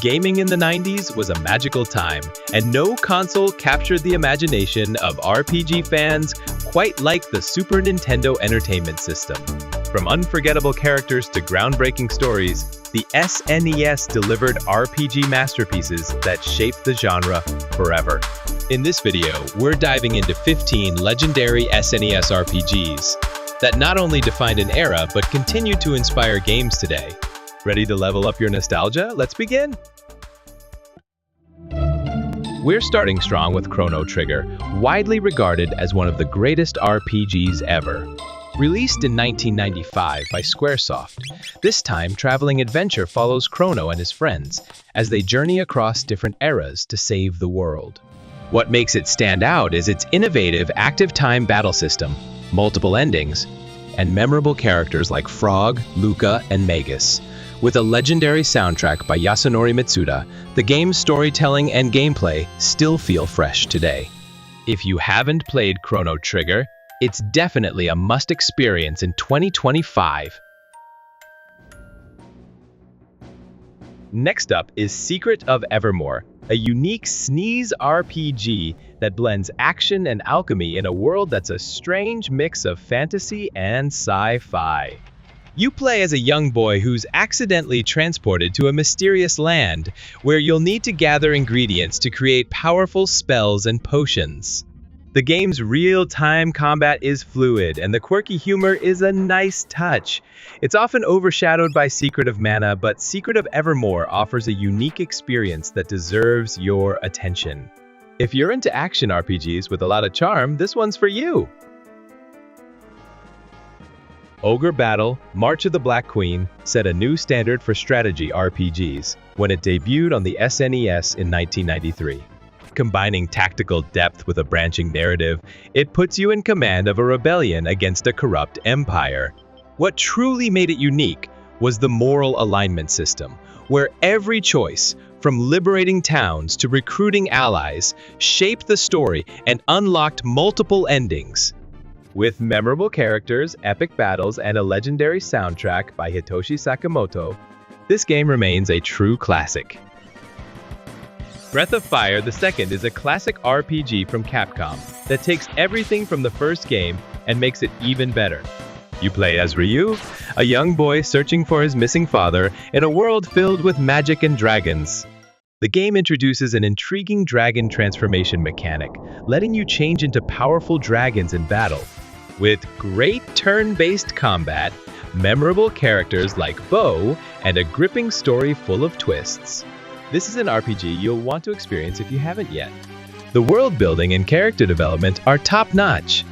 Gaming in the 90s was a magical time, and no console captured the imagination of RPG fans quite like the Super Nintendo Entertainment System. From unforgettable characters to groundbreaking stories, the SNES delivered RPG masterpieces that shaped the genre forever. In this video, we're diving into 15 legendary SNES RPGs that not only defined an era, but continue to inspire games today. Ready to level up your nostalgia? Let's begin! We're starting strong with Chrono Trigger, widely regarded as one of the greatest RPGs ever. Released in 1995 by Squaresoft, this time-traveling adventure follows Chrono and his friends as they journey across different eras to save the world. What makes it stand out is its innovative active time battle system, multiple endings, and memorable characters like Frog, Luca, and Magus. With a legendary soundtrack by Yasunori Mitsuda, the game's storytelling and gameplay still feel fresh today. If you haven't played Chrono Trigger, it's definitely a must experience in 2025. Next up is Secret of Evermore, a unique SNES RPG that blends action and alchemy in a world that's a strange mix of fantasy and sci-fi. You play as a young boy who's accidentally transported to a mysterious land where you'll need to gather ingredients to create powerful spells and potions. The game's real-time combat is fluid, and the quirky humor is a nice touch. It's often overshadowed by Secret of Mana, but Secret of Evermore offers a unique experience that deserves your attention. If you're into action RPGs with a lot of charm, this one's for you! Ogre Battle: March of the Black Queen set a new standard for strategy RPGs when it debuted on the SNES in 1993. Combining tactical depth with a branching narrative, it puts you in command of a rebellion against a corrupt empire. What truly made it unique was the moral alignment system, where every choice, from liberating towns to recruiting allies, shaped the story and unlocked multiple endings. With memorable characters, epic battles, and a legendary soundtrack by Hitoshi Sakamoto, this game remains a true classic. Breath of Fire II is a classic RPG from Capcom that takes everything from the first game and makes it even better. You play as Ryu, a young boy searching for his missing father in a world filled with magic and dragons. The game introduces an intriguing dragon transformation mechanic, letting you change into powerful dragons in battle. With great turn-based combat, memorable characters like Bo, and a gripping story full of twists. This is an RPG you'll want to experience if you haven't yet. The world building and character development are top-notch.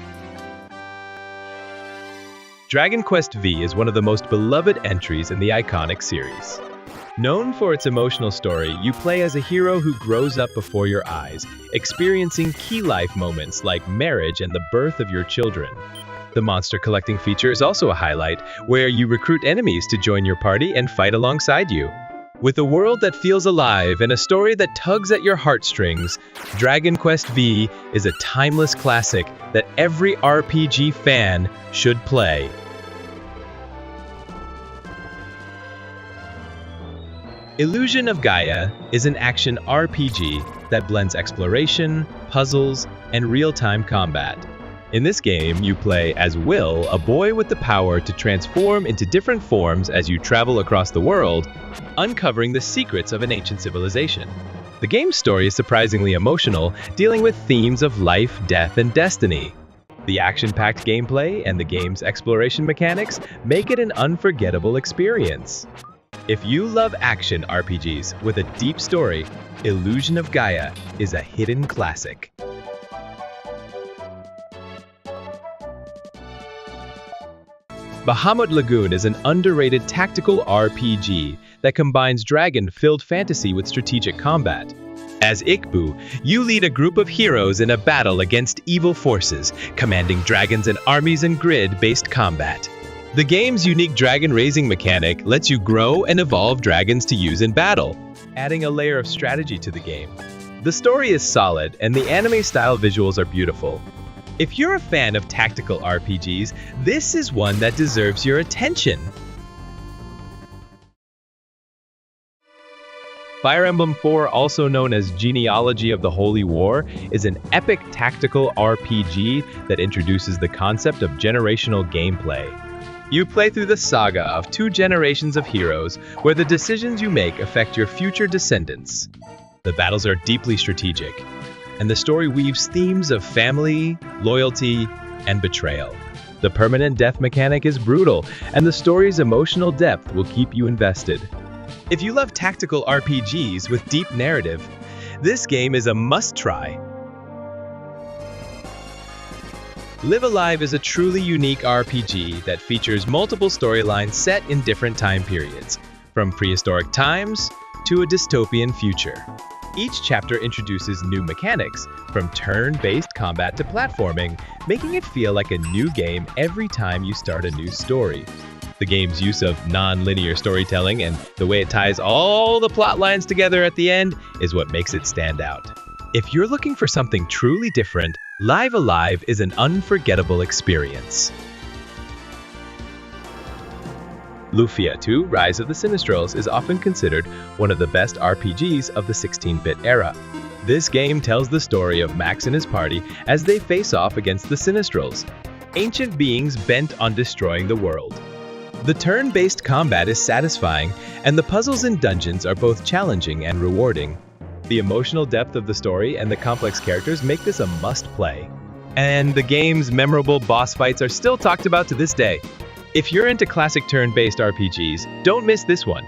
Dragon Quest V is one of the most beloved entries in the iconic series. Known for its emotional story, you play as a hero who grows up before your eyes, experiencing key life moments like marriage and the birth of your children. The monster collecting feature is also a highlight, where you recruit enemies to join your party and fight alongside you. With a world that feels alive and a story that tugs at your heartstrings, Dragon Quest V is a timeless classic that every RPG fan should play. Illusion of Gaia is an action RPG that blends exploration, puzzles, and real-time combat. In this game, you play as Will, a boy with the power to transform into different forms as you travel across the world, uncovering the secrets of an ancient civilization. The game's story is surprisingly emotional, dealing with themes of life, death, and destiny. The action-packed gameplay and the game's exploration mechanics make it an unforgettable experience. If you love action RPGs with a deep story, Illusion of Gaia is a hidden classic. Bahamut Lagoon is an underrated tactical RPG that combines dragon-filled fantasy with strategic combat. As Ikbu, you lead a group of heroes in a battle against evil forces, commanding dragons and armies in grid-based combat. The game's unique dragon-raising mechanic lets you grow and evolve dragons to use in battle, adding a layer of strategy to the game. The story is solid, and the anime-style visuals are beautiful. If you're a fan of tactical RPGs, this is one that deserves your attention. Fire Emblem 4, also known as Genealogy of the Holy War, is an epic tactical RPG that introduces the concept of generational gameplay. You play through the saga of 2 generations of heroes, where the decisions you make affect your future descendants. The battles are deeply strategic, and the story weaves themes of family, loyalty, and betrayal. The permanent death mechanic is brutal, and the story's emotional depth will keep you invested. If you love tactical RPGs with deep narrative, this game is a must-try. Live Alive is a truly unique RPG that features multiple storylines set in different time periods, from prehistoric times to a dystopian future. Each chapter introduces new mechanics, from turn-based combat to platforming, making it feel like a new game every time you start a new story. The game's use of non-linear storytelling and the way it ties all the plot lines together at the end is what makes it stand out. If you're looking for something truly different, Live Alive is an unforgettable experience. Lufia 2: Rise of the Sinistrals is often considered one of the best RPGs of the 16-bit era. This game tells the story of Max and his party as they face off against the Sinistrals, ancient beings bent on destroying the world. The turn-based combat is satisfying, and the puzzles and dungeons are both challenging and rewarding. The emotional depth of the story and the complex characters make this a must-play. And the game's memorable boss fights are still talked about to this day. If you're into classic turn-based RPGs, don't miss this one.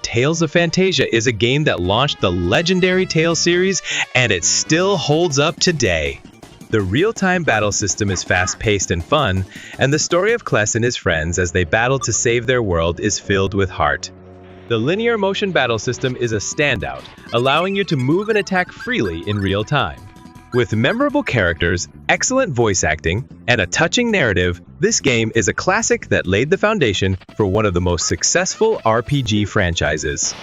Tales of Phantasia is a game that launched the legendary Tales series, and it still holds up today. The real-time battle system is fast-paced and fun, and the story of Kless and his friends as they battle to save their world is filled with heart. The linear motion battle system is a standout, allowing you to move and attack freely in real time. With memorable characters, excellent voice acting, and a touching narrative, this game is a classic that laid the foundation for one of the most successful RPG franchises.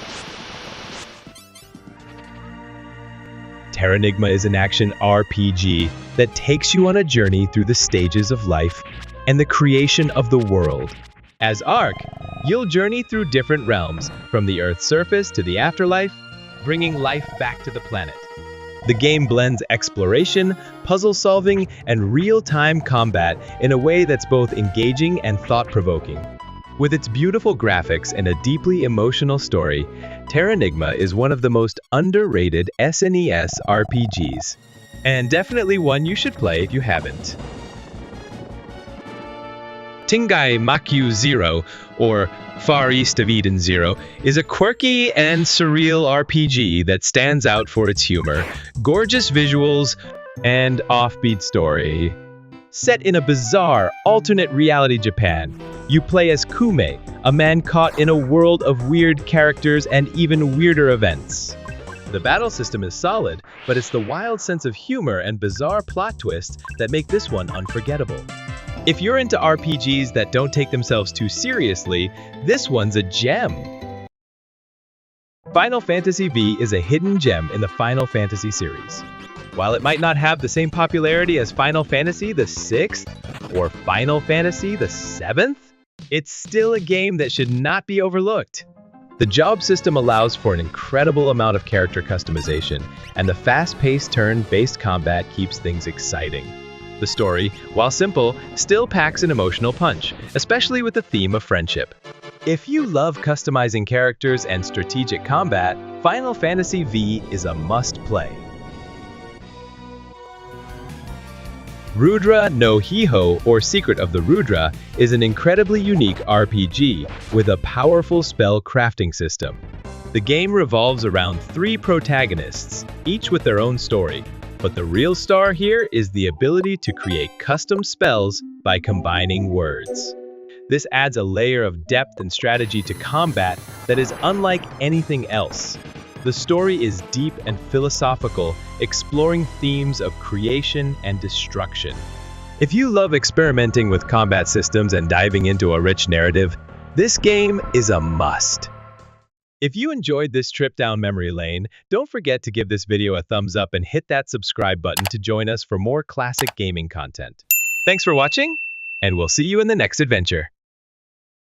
Terranigma is an action RPG that takes you on a journey through the stages of life and the creation of the world. As Ark, you'll journey through different realms, from the Earth's surface to the afterlife, bringing life back to the planet. The game blends exploration, puzzle solving, and real-time combat in a way that's both engaging and thought-provoking. With its beautiful graphics and a deeply emotional story, Terranigma is one of the most underrated SNES RPGs, and definitely one you should play if you haven't. Tengai Makyō 0, or Far East of Eden 0, is a quirky and surreal RPG that stands out for its humor, gorgeous visuals, and offbeat story. Set in a bizarre, alternate reality Japan, you play as Kume, a man caught in a world of weird characters and even weirder events. The battle system is solid, but it's the wild sense of humor and bizarre plot twists that make this one unforgettable. If you're into RPGs that don't take themselves too seriously, this one's a gem. Final Fantasy V is a hidden gem in the Final Fantasy series. While it might not have the same popularity as Final Fantasy VI or Final Fantasy VII, it's still a game that should not be overlooked. The job system allows for an incredible amount of character customization, and the fast-paced turn-based combat keeps things exciting. The story, while simple, still packs an emotional punch, especially with the theme of friendship. If you love customizing characters and strategic combat, Final Fantasy V is a must-play. Rudra no Hiho, or Secret of the Rudra, is an incredibly unique RPG with a powerful spell crafting system. The game revolves around 3 protagonists, each with their own story, but the real star here is the ability to create custom spells by combining words. This adds a layer of depth and strategy to combat that is unlike anything else. The story is deep and philosophical, exploring themes of creation and destruction. If you love experimenting with combat systems and diving into a rich narrative, this game is a must. If you enjoyed this trip down memory lane, don't forget to give this video a thumbs up and hit that subscribe button to join us for more classic gaming content. Thanks for watching, and we'll see you in the next adventure.